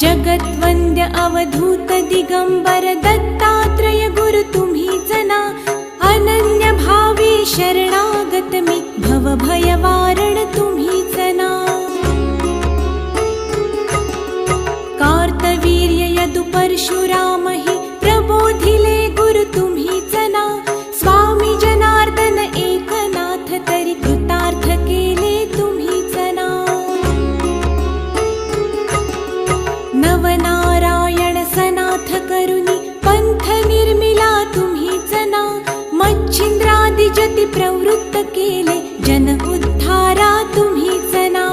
जगद्वन्द्य अवधूत दिगंबर दत्तात्रय गुरु तुम्हीच ना। अनन्य भावे शरणागत मी भव भयवारण तुम्हीच ना। कार्तवीर्य यदु परशुराम हि प्रबोधिले गुरु तुम्हीच ना। स्वामी जनार्दन एकनाथ तरी कृतार्थ केले तुम्हीच ना। नवनारायण सनाथ करुणी पंथ निर्मिला तुम्हीच ना। मच्छिंद्रादि जति प्रवृत्त केले जन उद्धारा तुम्हीच ना।